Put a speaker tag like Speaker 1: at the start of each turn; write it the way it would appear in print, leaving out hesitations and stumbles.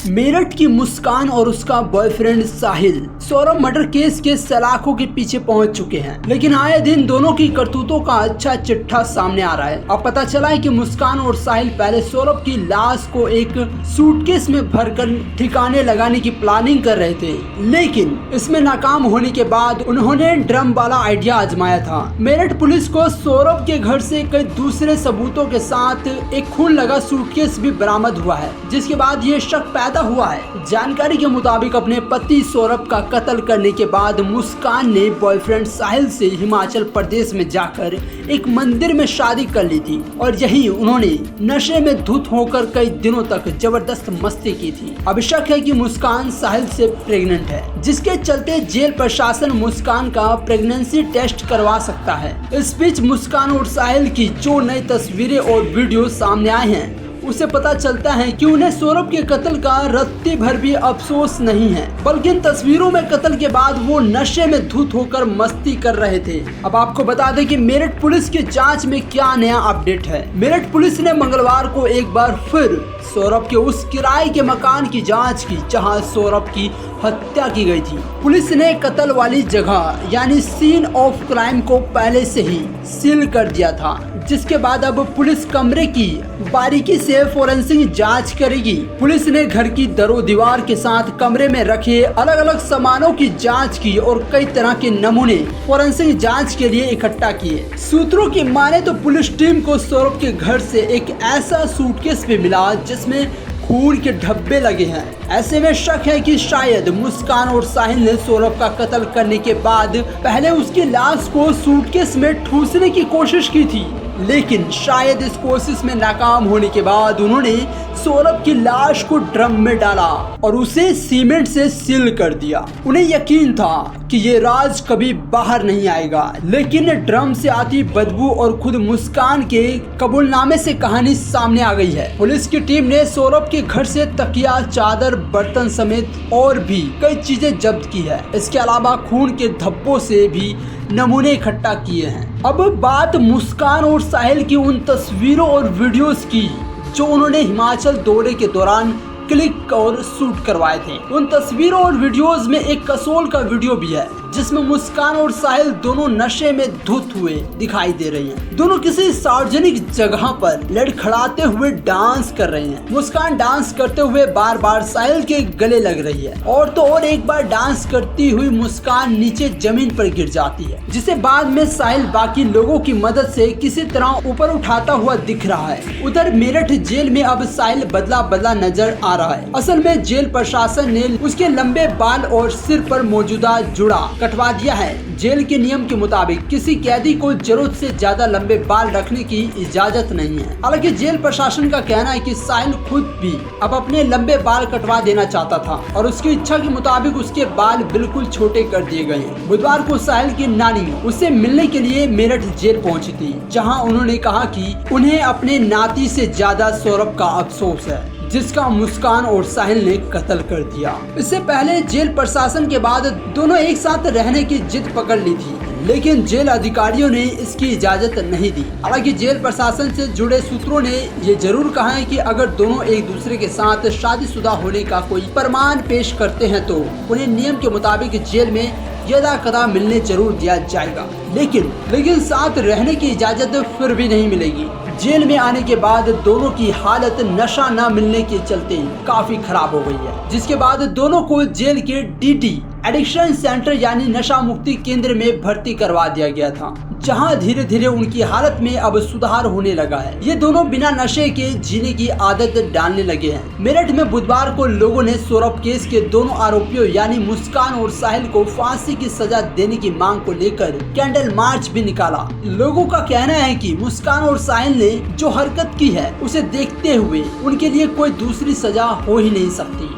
Speaker 1: मेरठ की मुस्कान और उसका बॉयफ्रेंड साहिल सौरभ मर्डर केस के सलाखों के पीछे पहुंच चुके हैं, लेकिन आए दिन दोनों की करतूतों का अच्छा चिट्ठा सामने आ रहा है। अब पता चला है कि मुस्कान और साहिल पहले सौरभ की लाश को एक सूटकेस में भरकर ठिकाने लगाने की प्लानिंग कर रहे थे, लेकिन इसमें नाकाम होने के बाद उन्होंने ड्रम वाला आइडिया आजमाया था। मेरठ पुलिस को सौरभ के घर से कई दूसरे सबूतों के साथ एक खून लगा सूटकेस भी बरामद हुआ है, जिसके बाद ये शक पैदा हुआ है। जानकारी के मुताबिक अपने पति सौरभ का कत्ल करने के बाद मुस्कान ने बॉयफ्रेंड साहिल से हिमाचल प्रदेश में जाकर एक मंदिर में शादी कर ली थी और यही उन्होंने नशे में धुत होकर कई दिनों तक जबरदस्त मस्ती की थी। अब शक है कि मुस्कान साहिल से प्रेग्नेंट है, जिसके चलते जेल प्रशासन मुस्कान का प्रेगनेंसी टेस्ट करवा सकता है। इस बीच मुस्कान और साहिल की जो नई तस्वीरें और वीडियो सामने आए हैं, उसे पता चलता है कि उन्हें सौरभ के कत्ल का रत्ती भर भी अफसोस नहीं है, बल्कि इन तस्वीरों में कत्ल के बाद वो नशे में धुत होकर मस्ती कर रहे थे। अब आपको बता दें कि मेरठ पुलिस की जांच में क्या नया अपडेट है। मेरठ पुलिस ने मंगलवार को एक बार फिर सौरभ के उस किराए के मकान की जांच की जहां सौरभ की हत्या की गई थी। पुलिस ने कत्ल वाली जगह यानी सीन ऑफ क्राइम को पहले से ही सील कर दिया था, जिसके बाद अब पुलिस कमरे की बारीकी से फोरेंसिक जांच करेगी। पुलिस ने घर की दरो दीवार के साथ कमरे में रखे अलग अलग सामानों की जांच की और कई तरह के नमूने फोरेंसिक जांच के लिए इकट्ठा किए। सूत्रों की माने तो पुलिस टीम को सौरभ के घर से एक ऐसा सूटकेस भी मिला जिसमें खून के धब्बे लगे हैं। ऐसे में शक है कि शायद मुस्कान और साहिल ने सौरभ का कत्ल करने के बाद पहले उसकी लाश को सूटकेस में ठूसने की कोशिश की थी, लेकिन शायद इस कोशिश में नाकाम होने के बाद उन्होंने सौरभ की लाश को ड्रम में डाला और उसे सीमेंट से सील कर दिया। उन्हें यकीन था कि ये राज कभी बाहर नहीं आएगा, लेकिन ड्रम से आती बदबू और खुद मुस्कान के कबूलनामे से कहानी सामने आ गई है। पुलिस की टीम ने सौरभ के घर से तकिया, चादर, बर्तन समेत और भी कई चीजें जब्त की है। इसके अलावा खून के धब्बों से भी नमूने इकट्ठा किए हैं। अब बात मुस्कान और साहिल की उन तस्वीरों और वीडियोस की जो उन्होंने हिमाचल दौरे के दौरान क्लिक और शूट करवाए थे। उन तस्वीरों और वीडियोस में एक कसोल का वीडियो भी है जिसमें मुस्कान और साहिल दोनों नशे में धुत हुए दिखाई दे रहे हैं। दोनों किसी सार्वजनिक जगह पर लड़खड़ाते हुए डांस कर रहे हैं। मुस्कान डांस करते हुए बार बार साहिल के गले लग रही है और तो और एक बार डांस करती हुई मुस्कान नीचे जमीन पर गिर जाती है, जिसे बाद में साहिल बाकी लोगों की मदद से किसी तरह ऊपर उठाता हुआ दिख रहा है। उधर मेरठ जेल में अब साहिल बदला बदला नजर आ रहा है। असल में जेल प्रशासन ने उसके लंबे बाल और सिर पर मौजूदा जुड़ा कटवा दिया है। जेल के नियम के मुताबिक किसी कैदी को जरूरत से ज्यादा लंबे बाल रखने की इजाजत नहीं है। हालांकि जेल प्रशासन का कहना है कि साहिल खुद भी अब अपने लंबे बाल कटवा देना चाहता था और उसकी इच्छा के मुताबिक उसके बाल बिल्कुल छोटे कर दिए गए हैं। बुधवार को साहिल की नानी उससे मिलने के लिए मेरठ जेल पहुंची थी, जहां उन्होंने कहा कि उन्हें अपने नाती से ज्यादा सौरभ का अफसोस है, जिसका मुस्कान और साहिल ने कत्ल कर दिया। इससे पहले जेल प्रशासन के बाद दोनों एक साथ रहने की जिद पकड़ ली थी, लेकिन जेल अधिकारियों ने इसकी इजाजत नहीं दी। हालांकि जेल प्रशासन से जुड़े सूत्रों ने ये जरूर कहा है कि अगर दोनों एक दूसरे के साथ शादीशुदा होने का कोई प्रमाण पेश करते हैं तो उन्हें नियम के मुताबिक जेल में यदा कदा मिलने जरूर दिया जाएगा, लेकिन साथ रहने की इजाजत फिर भी नहीं मिलेगी। जेल में आने के बाद दोनों की हालत नशा न मिलने के चलते काफी खराब हो गई है, जिसके बाद दोनों को जेल के डीडी एडिक्शन सेंटर यानी नशा मुक्ति केंद्र में भर्ती करवा दिया गया था, जहां धीरे धीरे उनकी हालत में अब सुधार होने लगा है। ये दोनों बिना नशे के जीने की आदत डालने लगे हैं। मेरठ में बुधवार को लोगों ने सौरभ केस के दोनों आरोपियों यानी मुस्कान और साहिल को फांसी की सजा देने की मांग को लेकर कैंडल मार्च भी निकाला। लोगों का कहना है कि मुस्कान और साहिल ने जो हरकत की है उसे देखते हुए उनके लिए कोई दूसरी सजा हो ही नहीं सकती।